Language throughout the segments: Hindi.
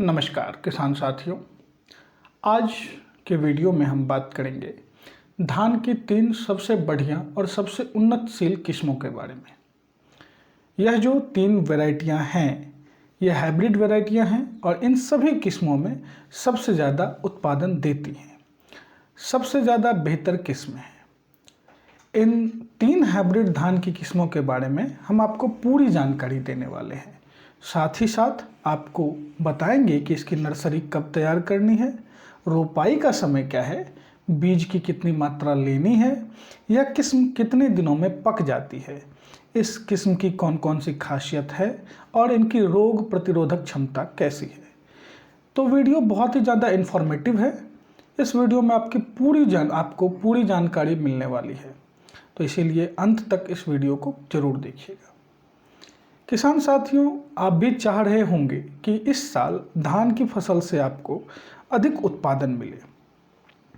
नमस्कार किसान साथियों। आज के वीडियो में हम बात करेंगे धान की 3 सबसे बढ़िया और सबसे उन्नतशील किस्मों के बारे में। यह जो 3 वैरायटियां हैं, यह हाइब्रिड वैरायटियां हैं और इन सभी किस्मों में सबसे ज़्यादा उत्पादन देती हैं, सबसे ज़्यादा बेहतर किस्म है। इन 3 हाइब्रिड धान की किस्मों के बारे में हम आपको पूरी जानकारी देने वाले हैं। साथ ही साथ आपको बताएंगे कि इसकी नर्सरी कब तैयार करनी है, रोपाई का समय क्या है, बीज की कितनी मात्रा लेनी है, यह किस्म कितने दिनों में पक जाती है, इस किस्म की कौन कौन सी खासियत है और इनकी रोग प्रतिरोधक क्षमता कैसी है। तो वीडियो बहुत ही ज़्यादा इन्फॉर्मेटिव है। इस वीडियो में आपको पूरी जानकारी मिलने वाली है, तो इसीलिए अंत तक इस वीडियो को जरूर देखिएगा। किसान साथियों, आप भी चाह रहे होंगे कि इस साल धान की फसल से आपको अधिक उत्पादन मिले,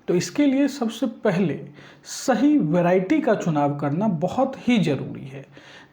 तो इसके लिए सबसे पहले सही वैरायटी का चुनाव करना बहुत ही ज़रूरी है।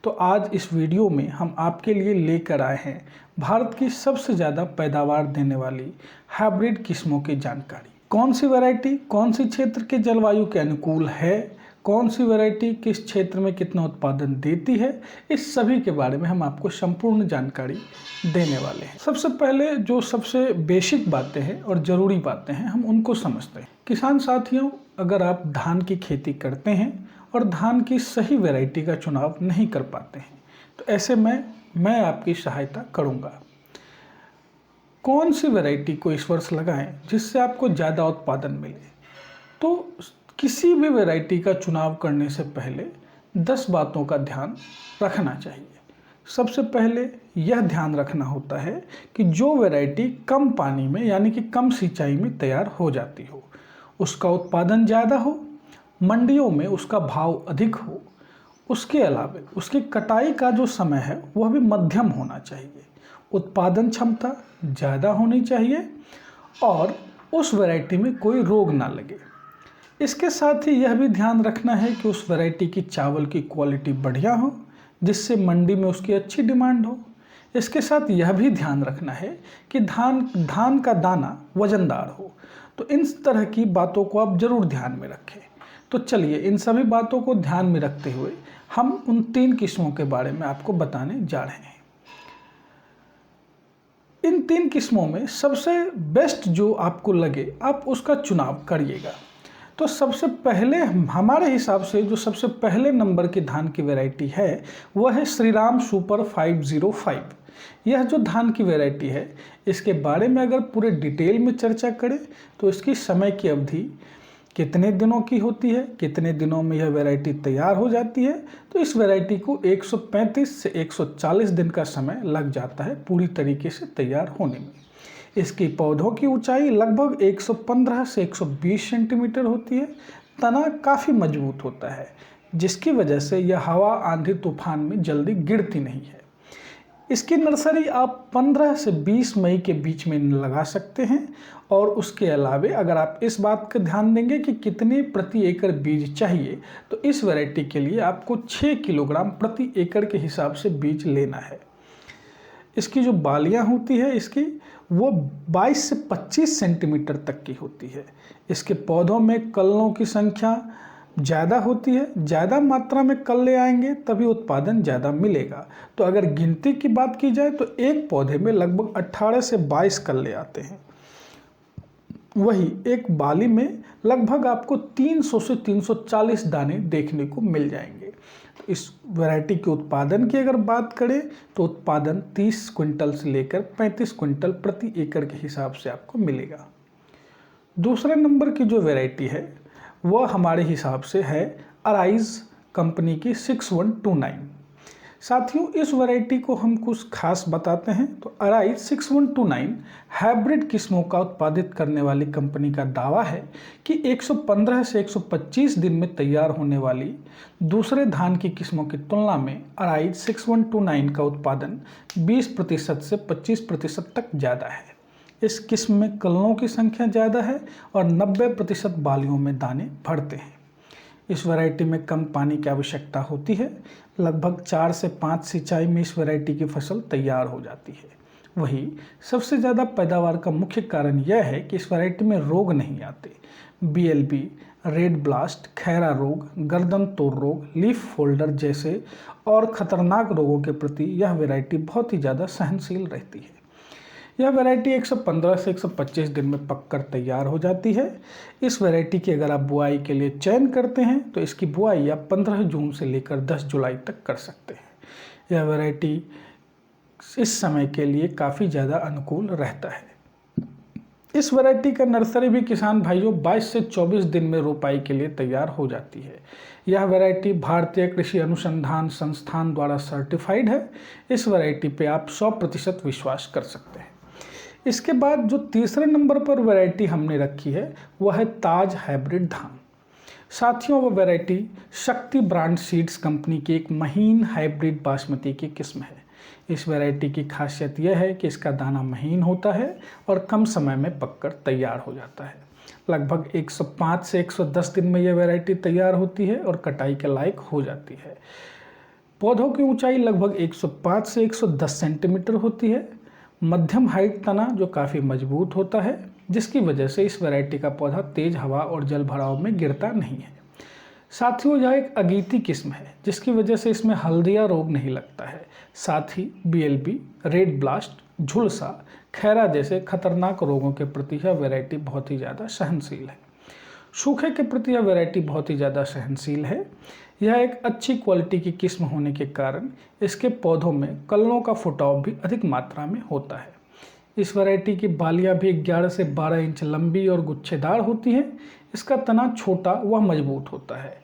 तो आज इस वीडियो में हम आपके लिए लेकर आए हैं भारत की सबसे ज़्यादा पैदावार देने वाली हाइब्रिड किस्मों की जानकारी। कौन सी वैरायटी कौन सी क्षेत्र के जलवायु के अनुकूल है, कौन सी वैरायटी किस क्षेत्र में कितना उत्पादन देती है, इस सभी के बारे में हम आपको संपूर्ण जानकारी देने वाले हैं। सबसे पहले जो सबसे बेसिक बातें हैं और ज़रूरी बातें हैं, हम उनको समझते हैं। किसान साथियों, अगर आप धान की खेती करते हैं और धान की सही वैरायटी का चुनाव नहीं कर पाते हैं, तो ऐसे में मैं आपकी सहायता करूँगा। कौन सी वैरायटी को इस वर्ष लगाएं जिससे आपको ज़्यादा उत्पादन मिले। तो किसी भी वैरायटी का चुनाव करने से पहले 10 बातों का ध्यान रखना चाहिए। सबसे पहले यह ध्यान रखना होता है कि जो वैरायटी कम पानी में यानी कि कम सिंचाई में तैयार हो जाती हो, उसका उत्पादन ज़्यादा हो, मंडियों में उसका भाव अधिक हो, उसके अलावा उसकी कटाई का जो समय है वह भी मध्यम होना चाहिए, उत्पादन क्षमता ज़्यादा होनी चाहिए और उस वैरायटी में कोई रोग ना लगे। इसके साथ ही यह भी ध्यान रखना है कि उस वैरायटी की चावल की क्वालिटी बढ़िया हो, जिससे मंडी में उसकी अच्छी डिमांड हो। इसके साथ यह भी ध्यान रखना है कि धान का दाना वजनदार हो। तो इन तरह की बातों को आप जरूर ध्यान में रखें। तो चलिए, इन सभी बातों को ध्यान में रखते हुए हम उन 3 किस्मों के बारे में आपको बताने जा रहे हैं। इन 3 किस्मों में सबसे बेस्ट जो आपको लगे आप उसका चुनाव करिएगा। तो सबसे पहले हमारे हिसाब से जो सबसे पहले नंबर की धान की वैरायटी है वह है श्रीराम सुपर 505। यह जो धान की वैरायटी है, इसके बारे में अगर पूरे डिटेल में चर्चा करें तो इसकी समय की अवधि कितने दिनों की होती है, कितने दिनों में यह वैरायटी तैयार हो जाती है, तो इस वैरायटी को 135 से 140 दिन का समय लग जाता है पूरी तरीके से तैयार होने में। इसकी पौधों की ऊंचाई लगभग 115 से 120 सेंटीमीटर होती है। तना काफ़ी मजबूत होता है, जिसकी वजह से यह हवा आंधी तूफान में जल्दी गिरती नहीं है। इसकी नर्सरी आप 15 से 20 मई के बीच में लगा सकते हैं। और उसके अलावे अगर आप इस बात का ध्यान देंगे कि कितने प्रति एकड़ बीज चाहिए, तो इस वैरायटी के लिए आपको 6 किलोग्राम प्रति एकड़ के हिसाब से बीज लेना है। इसकी जो बालियां होती है वो 22 से 25 सेंटीमीटर तक की होती है। इसके पौधों में कलनों की संख्या ज़्यादा होती है, ज़्यादा मात्रा में कल्ले आएंगे तभी उत्पादन ज़्यादा मिलेगा। तो अगर गिनती की बात की जाए तो एक पौधे में लगभग 18 से 22 कल्ले आते हैं। वही एक बाली में लगभग आपको 300 से 340 दाने देखने को मिल जाएंगे। इस वैरायटी के उत्पादन की अगर बात करें तो उत्पादन 30 क्विंटल से लेकर 35 क्विंटल प्रति एकड़ के हिसाब से आपको मिलेगा। दूसरे नंबर की जो वैरायटी है वह हमारे हिसाब से है अराइज कंपनी की 6129। साथियों, इस वैरायटी को हम कुछ खास बताते हैं। तो अराइज 6129 हाइब्रिड किस्मों का उत्पादित करने वाली कंपनी का दावा है कि 115 से 125 दिन में तैयार होने वाली दूसरे धान की किस्मों की तुलना में अराइज 6129 का उत्पादन 20% से 25% तक ज़्यादा है। इस किस्म में कलनों की संख्या ज़्यादा है और 90% बालियों में दाने भरते हैं। इस वैरायटी में कम पानी की आवश्यकता होती है। लगभग 4 से 5 सिंचाई में इस वैरायटी की फसल तैयार हो जाती है। वही सबसे ज़्यादा पैदावार का मुख्य कारण यह है कि इस वैरायटी में रोग नहीं आते। BLB, रेड ब्लास्ट, खैरा रोग, गर्दन तोड़ रोग, लीफ फोल्डर जैसे और खतरनाक रोगों के प्रति यह वैरायटी बहुत ही ज़्यादा सहनशील रहती है। यह वैरायटी 115 से 125 दिन में पककर तैयार हो जाती है। इस वैरायटी की अगर आप बुआई के लिए चयन करते हैं तो इसकी बुआई आप 15 जून से लेकर 10 जुलाई तक कर सकते हैं। यह वैरायटी इस समय के लिए काफ़ी ज़्यादा अनुकूल रहता है। इस वैरायटी का नर्सरी भी किसान भाइयों 22 से 24 दिन में रोपाई के लिए तैयार हो जाती है। यह वैरायटी भारतीय कृषि अनुसंधान संस्थान द्वारा सर्टिफाइड है। इस वैरायटी पे आप 100% विश्वास कर सकते हैं। इसके बाद जो तीसरे नंबर पर वैरायटी हमने रखी है वह है ताज हाइब्रिड धान। साथियों, वह वैरायटी शक्ति ब्रांड सीड्स कंपनी की एक महीन हाइब्रिड बासमती की किस्म है। इस वैरायटी की खासियत यह है कि इसका दाना महीन होता है और कम समय में पककर तैयार हो जाता है। लगभग 105 से 110 दिन में यह वैरायटी तैयार होती है और कटाई के लायक हो जाती है। पौधों की ऊंचाई लगभग 105 से 110 सेंटीमीटर होती है। मध्यम हाइट तना जो काफ़ी मजबूत होता है, जिसकी वजह से इस वैरायटी का पौधा तेज हवा और जल भराव में गिरता नहीं है। साथियों, यह एक अगीती किस्म है जिसकी वजह से इसमें हल्दिया रोग नहीं लगता है। साथ ही BLB, रेड ब्लास्ट, झुलसा, खैरा जैसे खतरनाक रोगों के प्रति यह वैरायटी बहुत ही ज़्यादा सहनशील है। सूखे के प्रति यह वैरायटी बहुत ही ज़्यादा सहनशील है। यह एक अच्छी क्वालिटी की किस्म होने के कारण इसके पौधों में कलनों का फुटाव भी अधिक मात्रा में होता है। इस वैरायटी की बालियाँ भी 11 से 12 इंच लंबी और गुच्छेदार होती हैं। इसका तना छोटा व मजबूत होता है।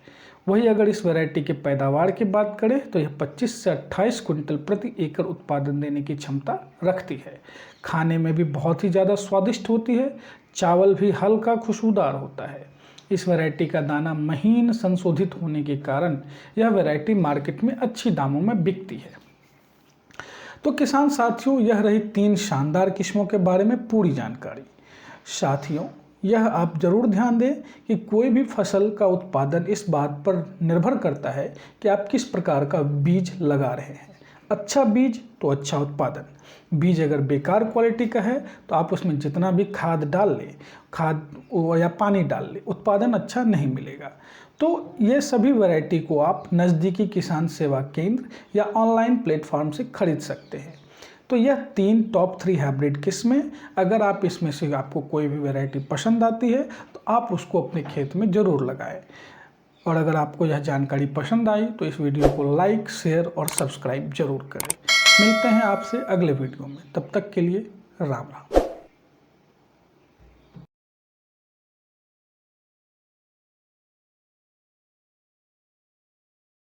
वही अगर इस वैरायटी के पैदावार की बात करें तो यह 25 से 28 क्विंटल प्रति एकड़ उत्पादन देने की क्षमता रखती है। खाने में भी बहुत ही ज़्यादा स्वादिष्ट होती है। चावल भी हल्का खुशबूदार होता है। इस वैरायटी का दाना महीन संशोधित होने के कारण यह वैरायटी मार्केट में अच्छी दामों में बिकती है। तो किसान साथियों, यह रही 3 शानदार किस्मों के बारे में पूरी जानकारी। साथियों, यह आप जरूर ध्यान दें कि कोई भी फसल का उत्पादन इस बात पर निर्भर करता है कि आप किस प्रकार का बीज लगा रहे हैं। अच्छा बीज तो अच्छा उत्पादन। बीज अगर बेकार क्वालिटी का है तो आप उसमें जितना भी खाद डाल लें, खाद या पानी डाल लें, उत्पादन अच्छा नहीं मिलेगा। तो ये सभी वैरायटी को आप नज़दीकी किसान सेवा केंद्र या ऑनलाइन प्लेटफॉर्म से खरीद सकते हैं। तो यह 3 टॉप 3 हाइब्रिड किस्में, अगर आप इसमें से आपको कोई भी वैरायटी पसंद आती है तो आप उसको अपने खेत में ज़रूर लगाएं। और अगर आपको यह जानकारी पसंद आई तो इस वीडियो को लाइक, शेयर और सब्सक्राइब जरूर करें। मिलते हैं आपसे अगले वीडियो में। तब तक के लिए राम राम।